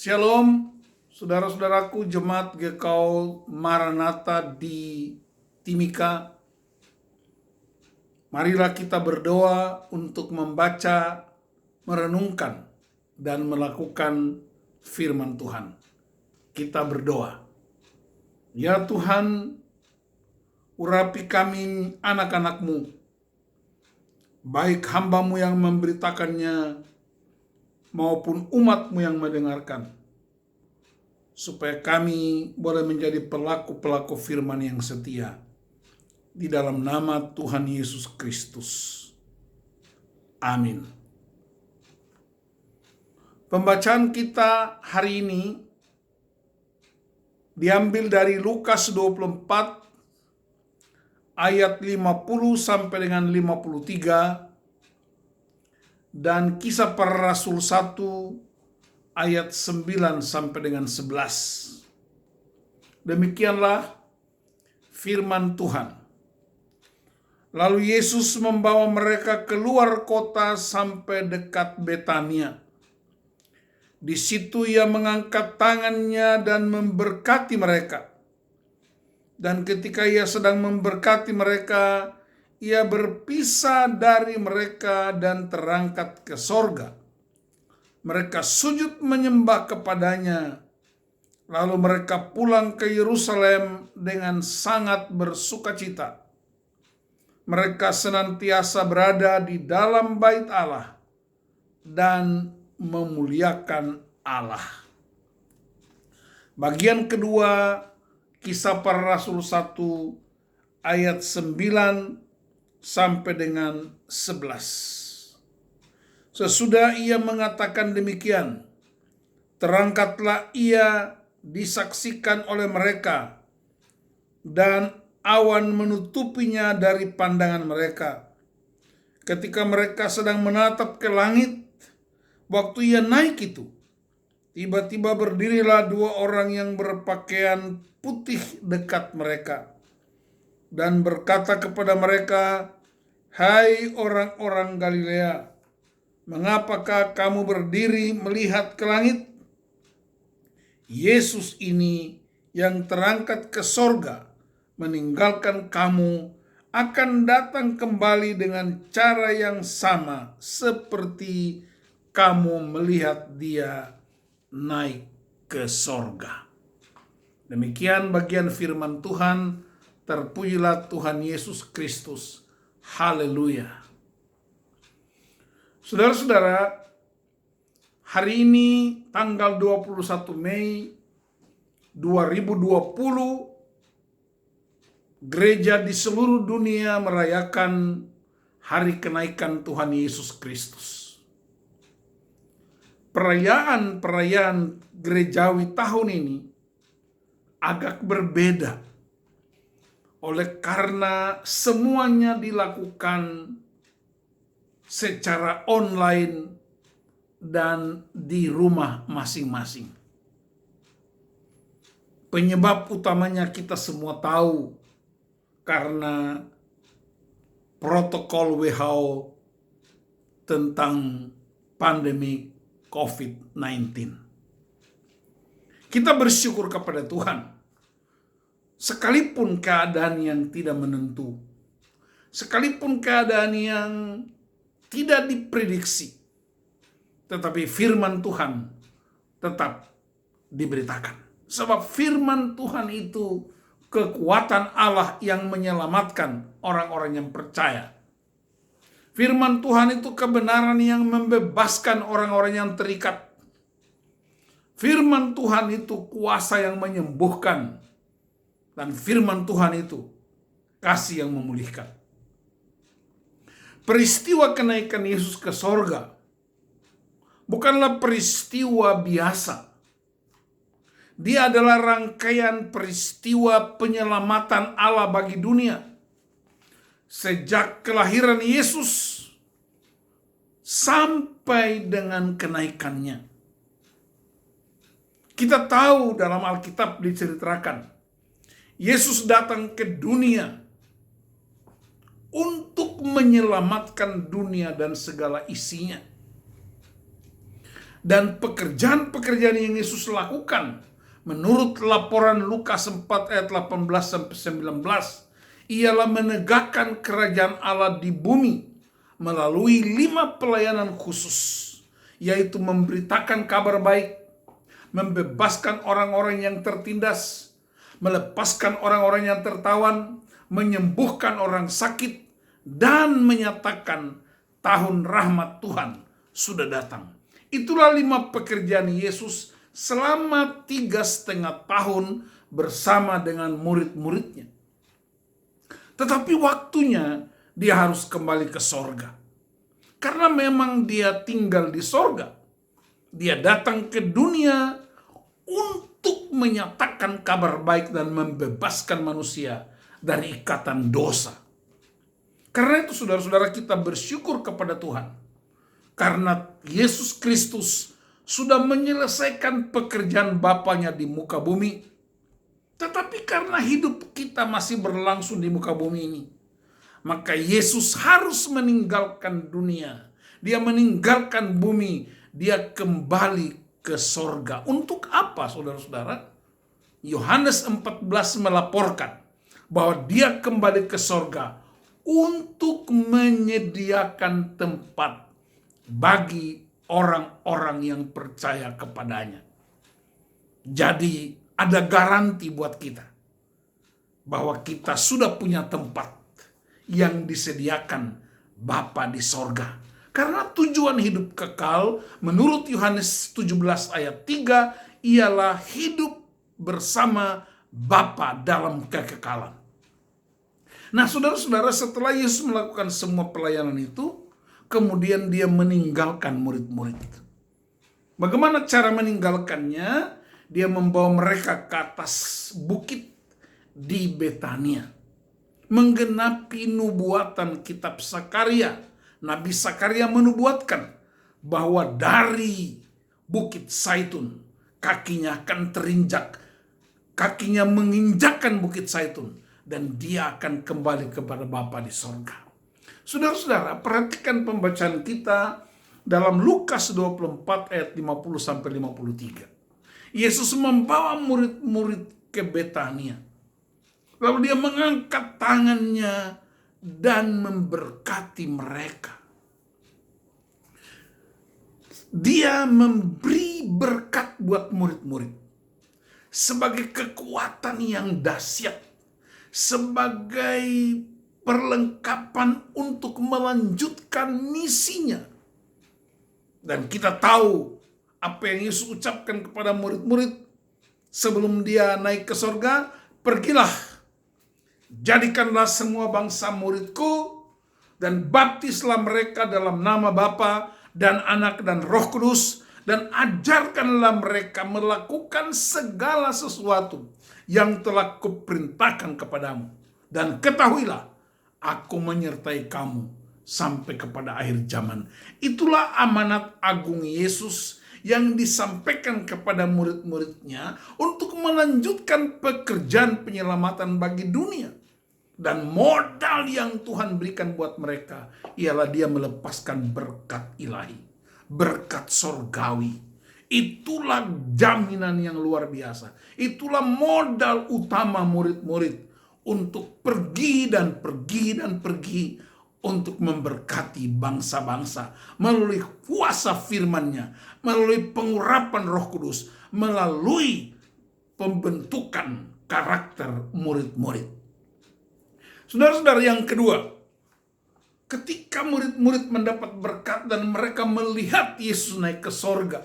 Shalom, saudara-saudaraku jemaat GKOL Maranatha di Timika. Marilah kita berdoa untuk membaca, merenungkan, dan melakukan firman Tuhan. Kita berdoa. Ya Tuhan, urapi kami anak-anak-Mu, baik hamba-Mu yang memberitakannya, maupun umat-Mu yang mendengarkan, supaya kami boleh menjadi pelaku-pelaku firman yang setia. Di dalam nama Tuhan Yesus Kristus. Amin. Pembacaan kita hari ini diambil dari Lukas 24 ayat 50 sampai dengan 53 dan Kisah Para Rasul 1 ayat 9 sampai dengan 11. Demikianlah firman Tuhan. Lalu Yesus membawa mereka keluar kota sampai dekat Betania. Di situ ia mengangkat tangannya dan memberkati mereka. Dan ketika ia sedang memberkati mereka, ia berpisah dari mereka dan terangkat ke sorga. Mereka sujud menyembah kepadanya. Lalu mereka pulang ke Yerusalem dengan sangat bersukacita. Mereka senantiasa berada di dalam bait Allah dan memuliakan Allah. Bagian kedua, Kisah Para Rasul 1 ayat 9 sampai dengan 11. Sesudah ia mengatakan demikian, terangkatlah ia disaksikan oleh mereka, dan awan menutupinya dari pandangan mereka. Ketika mereka sedang menatap ke langit, waktu ia naik itu, tiba-tiba berdirilah dua orang yang berpakaian putih dekat mereka, dan berkata kepada mereka, "Hai orang-orang Galilea, mengapakah kamu berdiri melihat ke langit? Yesus ini yang terangkat ke sorga meninggalkan kamu akan datang kembali dengan cara yang sama seperti kamu melihat dia naik ke sorga." Demikian bagian firman Tuhan. Terpujilah Tuhan Yesus Kristus. Haleluya. Saudara-saudara, hari ini tanggal 21 Mei 2020, gereja di seluruh dunia merayakan hari kenaikan Tuhan Yesus Kristus. Perayaan gerejawi tahun ini agak berbeda, oleh karena semuanya dilakukan secara online dan di rumah masing-masing. Penyebab utamanya kita semua tahu, karena protokol WHO tentang pandemi COVID-19. Kita bersyukur kepada Tuhan, sekalipun keadaan yang tidak menentu, sekalipun keadaan yang tidak diprediksi, tetapi firman Tuhan tetap diberitakan. Sebab firman Tuhan itu kekuatan Allah yang menyelamatkan orang-orang yang percaya. Firman Tuhan itu kebenaran yang membebaskan orang-orang yang terikat. Firman Tuhan itu kuasa yang menyembuhkan. Dan firman Tuhan itu kasih yang memulihkan. Peristiwa kenaikan Yesus ke sorga bukanlah peristiwa biasa. Dia adalah rangkaian peristiwa penyelamatan Allah bagi dunia. Sejak kelahiran Yesus sampai dengan kenaikannya. Kita tahu dalam Alkitab diceritakan, Yesus datang ke dunia untuk menyelamatkan dunia dan segala isinya. Dan pekerjaan-pekerjaan yang Yesus lakukan, menurut laporan Lukas 4 ayat 18-19, ialah menegakkan kerajaan Allah di bumi melalui 5 pelayanan khusus, yaitu memberitakan kabar baik, membebaskan orang-orang yang tertindas, melepaskan orang-orang yang tertawan, menyembuhkan orang sakit, dan menyatakan tahun rahmat Tuhan sudah datang. Itulah 5 pekerjaan Yesus selama 3,5 tahun bersama dengan murid-muridnya. Tetapi waktunya dia harus kembali ke sorga. Karena memang dia tinggal di sorga. Dia datang ke dunia untuk menyatakan kabar baik dan membebaskan manusia dari ikatan dosa. Karena itu saudara-saudara, kita bersyukur kepada Tuhan. Karena Yesus Kristus sudah menyelesaikan pekerjaan Bapanya di muka bumi. Tetapi karena hidup kita masih berlangsung di muka bumi ini, maka Yesus harus meninggalkan dunia. Dia meninggalkan bumi. Dia kembali ke sorga. Untuk apa, saudara-saudara? Yohanes 14 melaporkan bahwa dia kembali ke sorga untuk menyediakan tempat bagi orang-orang yang percaya kepadanya. Jadi ada garansi buat kita bahwa kita sudah punya tempat yang disediakan Bapa di sorga. Karena tujuan hidup kekal menurut Yohanes 17 ayat 3 ialah hidup bersama Bapa dalam kekekalan. Nah, saudara-saudara, setelah Yesus melakukan semua pelayanan itu, kemudian dia meninggalkan murid-murid itu. Bagaimana cara meninggalkannya? Dia membawa mereka ke atas bukit di Betania, menggenapi nubuatan kitab Sakaria. Nabi Sakaria menubuatkan bahwa dari bukit Zaitun kakinya akan terinjak, kakinya menginjakkan bukit Zaitun, dan dia akan kembali kepada Bapa di sorga. Saudara-saudara, perhatikan pembacaan kita dalam Lukas 24 ayat 50-53. Yesus membawa murid-murid ke Betania. Lalu dia mengangkat tangannya dan memberkati mereka. Dia memberi berkat buat murid-murid sebagai kekuatan yang dahsyat, sebagai perlengkapan untuk melanjutkan misinya. Dan kita tahu apa yang Yesus ucapkan kepada murid-murid sebelum dia naik ke sorga. Pergilah, jadikanlah semua bangsa muridku, dan baptislah mereka dalam nama Bapa dan Anak dan Roh Kudus, dan ajarkanlah mereka melakukan segala sesuatu yang telah kuperintahkan kepadamu. Dan ketahuilah, aku menyertai kamu sampai kepada akhir zaman. Itulah amanat agung Yesus yang disampaikan kepada murid-muridnya untuk melanjutkan pekerjaan penyelamatan bagi dunia. Dan modal yang Tuhan berikan buat mereka ialah dia melepaskan berkat ilahi, berkat sorgawi. Itulah jaminan yang luar biasa. Itulah modal utama murid-murid untuk pergi dan pergi dan pergi untuk memberkati bangsa-bangsa melalui kuasa firman-Nya, melalui pengurapan Roh Kudus, melalui pembentukan karakter murid-murid. Saudara-saudara, yang kedua, ketika murid-murid mendapat berkat dan mereka melihat Yesus naik ke sorga,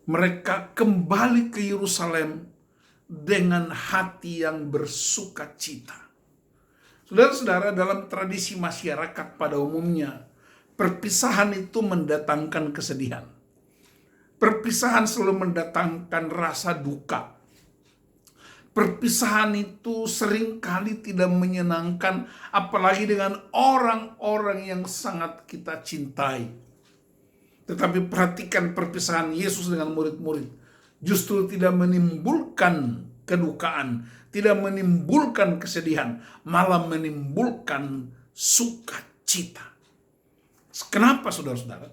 mereka kembali ke Yerusalem dengan hati yang bersuka cita. Saudara-saudara, dalam tradisi masyarakat pada umumnya, perpisahan itu mendatangkan kesedihan. Perpisahan selalu mendatangkan rasa duka. Perpisahan itu seringkali tidak menyenangkan, apalagi dengan orang-orang yang sangat kita cintai. Tetapi perhatikan perpisahan Yesus dengan murid-murid justru tidak menimbulkan kedukaan, tidak menimbulkan kesedihan, malah menimbulkan sukacita. Kenapa saudara-saudara?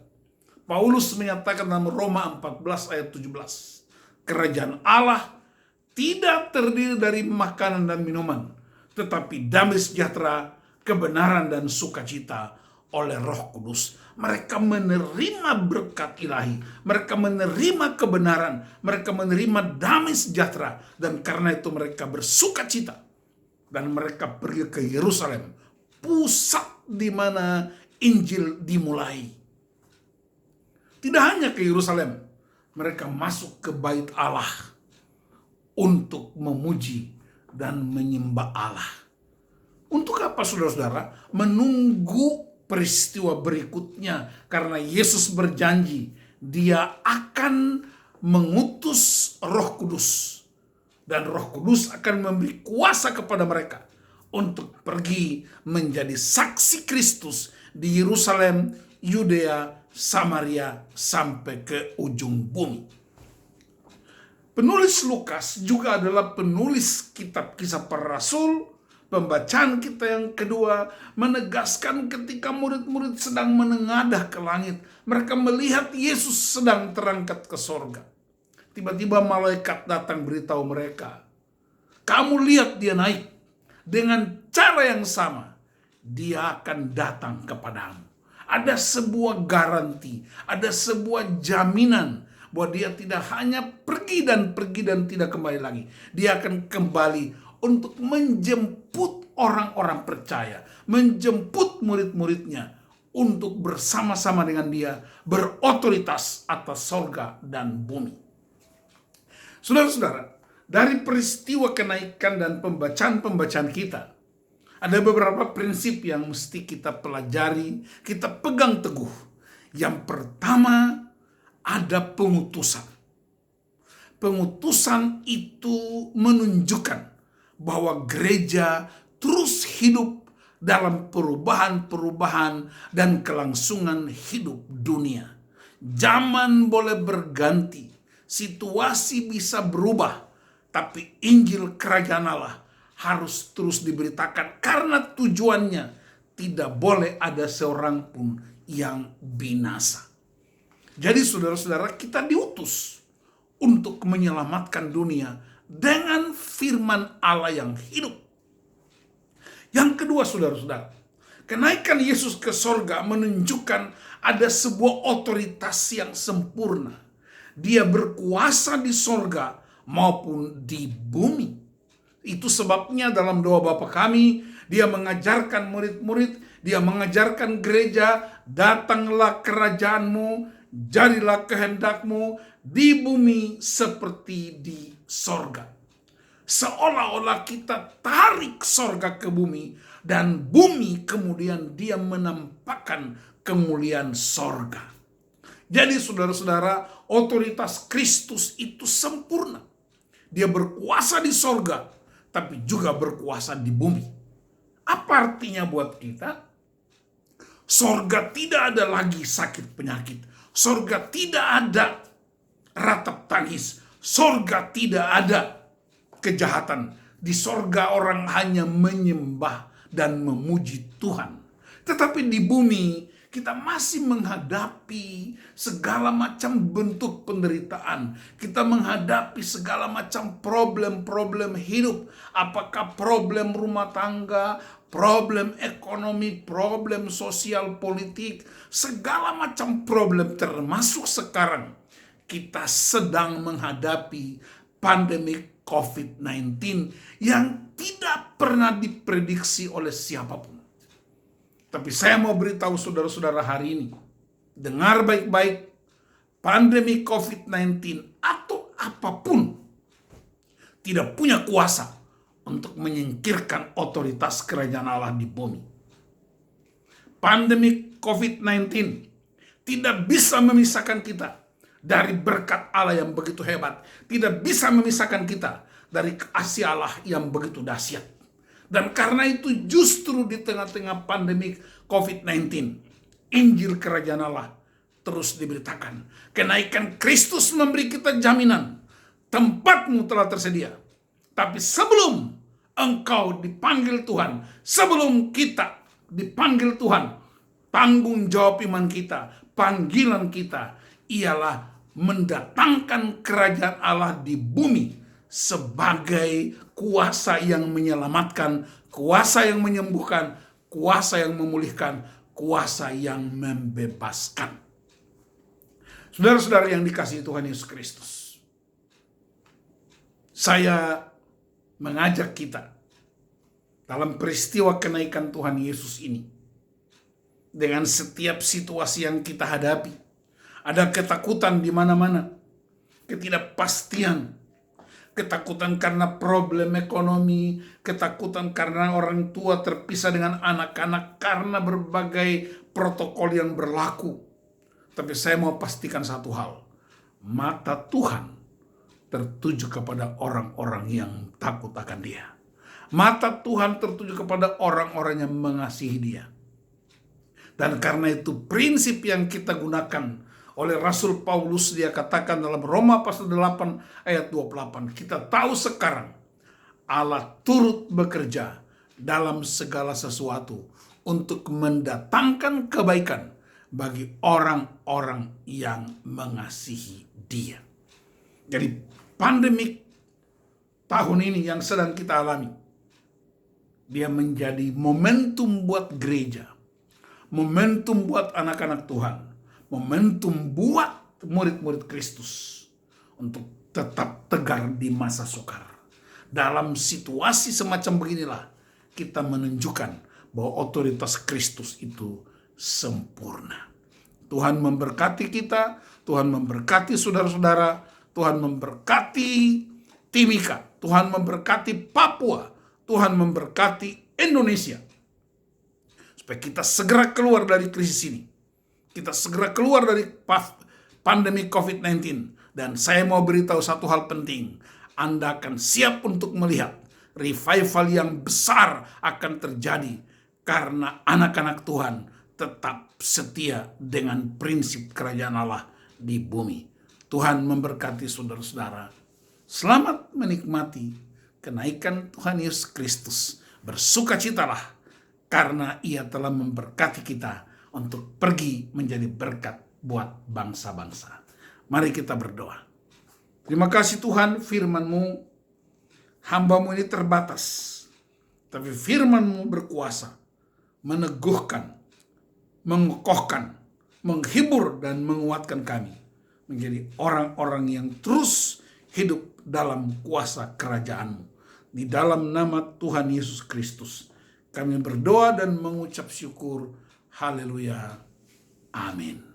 Paulus menyatakan dalam Roma 14 ayat 17, kerajaan Allah tidak terdiri dari makanan dan minuman, tetapi damai sejahtera, kebenaran dan sukacita oleh Roh Kudus. Mereka menerima berkat ilahi, mereka menerima kebenaran, mereka menerima damai sejahtera, dan karena itu mereka bersukacita. Dan mereka pergi ke Yerusalem, pusat di mana Injil dimulai. Tidak hanya ke Yerusalem, mereka masuk ke bait Allah untuk memuji dan menyembah Allah. Untuk apa saudara-saudara? Menunggu peristiwa berikutnya, karena Yesus berjanji Dia akan mengutus Roh Kudus, dan Roh Kudus akan memberi kuasa kepada mereka untuk pergi menjadi saksi Kristus di Yerusalem, Yudea, Samaria, sampai ke ujung bumi. Penulis Lukas juga adalah penulis kitab Kisah Para Rasul. Pembacaan kita yang kedua menegaskan ketika murid-murid sedang menengadah ke langit, mereka melihat Yesus sedang terangkat ke sorga. Tiba-tiba malaikat datang beritahu mereka, kamu lihat dia naik, dengan cara yang sama dia akan datang kepadamu. Ada sebuah garansi, ada sebuah jaminan bahwa dia tidak hanya pergi dan tidak kembali lagi. Dia akan kembali untuk menjemput orang-orang percaya, menjemput murid-muridnya untuk bersama-sama dengan dia berotoritas atas sorga dan bumi. Saudara-saudara, dari peristiwa kenaikan dan pembacaan kita, ada beberapa prinsip yang mesti kita pelajari, kita pegang teguh. Yang pertama, ada pengutusan. Pengutusan itu menunjukkan bahwa gereja terus hidup dalam perubahan-perubahan dan kelangsungan hidup dunia. Zaman boleh berganti, situasi bisa berubah, tapi Injil Kerajaan Allah harus terus diberitakan, karena tujuannya tidak boleh ada seorang pun yang binasa. Jadi saudara-saudara, kita diutus untuk menyelamatkan dunia dengan firman Allah yang hidup. Yang kedua saudara-saudara, kenaikan Yesus ke sorga menunjukkan ada sebuah otoritas yang sempurna. Dia berkuasa di sorga maupun di bumi. Itu sebabnya dalam doa Bapa kami, dia mengajarkan murid-murid, dia mengajarkan gereja, datanglah kerajaanmu, jadilah kehendakmu di bumi seperti di sorga. Seolah-olah kita tarik sorga ke bumi, dan bumi kemudian dia menampakkan kemuliaan sorga. Jadi saudara-saudara, otoritas Kristus itu sempurna. Dia berkuasa di sorga, tapi juga berkuasa di bumi. Apa artinya buat kita? Sorga tidak ada lagi sakit penyakit. Sorga tidak ada ratap tangis. Sorga tidak ada kejahatan. Di sorga orang hanya menyembah dan memuji Tuhan. Tetapi di bumi kita masih menghadapi segala macam bentuk penderitaan. Kita menghadapi segala macam problem-problem hidup. Apakah problem rumah tangga, problem ekonomi, problem sosial politik, segala macam problem, termasuk sekarang kita sedang menghadapi pandemi COVID-19 yang tidak pernah diprediksi oleh siapapun. Tapi saya mau beritahu saudara-saudara hari ini, dengar baik-baik, pandemi COVID-19 atau apapun tidak punya kuasa untuk menyingkirkan otoritas kerajaan Allah di bumi. Pandemi COVID-19 tidak bisa memisahkan kita dari berkat Allah yang begitu hebat. Tidak bisa memisahkan kita dari kasih Allah yang begitu dahsyat. Dan karena itu justru di tengah-tengah pandemi COVID-19, Injil Kerajaan Allah terus diberitakan. Kenaikan Kristus memberi kita jaminan, tempatmu telah tersedia. Tapi sebelum engkau dipanggil Tuhan, sebelum kita dipanggil Tuhan, tanggung jawab iman kita, panggilan kita ialah mendatangkan kerajaan Allah di bumi sebagai kuasa yang menyelamatkan, kuasa yang menyembuhkan, kuasa yang memulihkan, kuasa yang membebaskan. Saudara-saudara yang dikasihi Tuhan Yesus Kristus, saya mengajak kita dalam peristiwa kenaikan Tuhan Yesus ini, dengan setiap situasi yang kita hadapi, ada ketakutan di mana-mana, ketidakpastian, ketakutan karena problem ekonomi, ketakutan karena orang tua terpisah dengan anak-anak, karena berbagai protokol yang berlaku. Tapi saya mau pastikan satu hal, mata Tuhan tertuju kepada orang-orang yang takut akan Dia. Mata Tuhan tertuju kepada orang-orang yang mengasihi Dia. Dan karena itu prinsip yang kita gunakan oleh Rasul Paulus, dia katakan dalam Roma pasal 8 ayat 28, kita tahu sekarang Allah turut bekerja dalam segala sesuatu untuk mendatangkan kebaikan bagi orang-orang yang mengasihi Dia. Jadi pandemik tahun ini yang sedang kita alami, dia menjadi momentum buat gereja, momentum buat anak-anak Tuhan, momentum buat murid-murid Kristus untuk tetap tegar di masa sukar. Dalam situasi semacam beginilah kita menunjukkan bahwa otoritas Kristus itu sempurna. Tuhan memberkati kita, Tuhan memberkati saudara-saudara, Tuhan memberkati Timika, Tuhan memberkati Papua, Tuhan memberkati Indonesia. Supaya kita segera keluar dari krisis ini. Kita segera keluar dari pandemi COVID-19. Dan saya mau beritahu satu hal penting. Anda akan siap untuk melihat revival yang besar akan terjadi karena anak-anak Tuhan tetap setia dengan prinsip kerajaan Allah di bumi. Tuhan memberkati saudara-saudara. Selamat menikmati kenaikan Tuhan Yesus Kristus. Bersukacitalah karena Ia telah memberkati kita untuk pergi menjadi berkat buat bangsa-bangsa. Mari kita berdoa. Terima kasih Tuhan, firman-Mu, hamba-Mu ini terbatas, tapi firman-Mu berkuasa, meneguhkan, mengokohkan, menghibur dan menguatkan kami menjadi orang-orang yang terus hidup dalam kuasa kerajaan-Mu. Di dalam nama Tuhan Yesus Kristus kami berdoa dan mengucap syukur. Haleluya. Amin.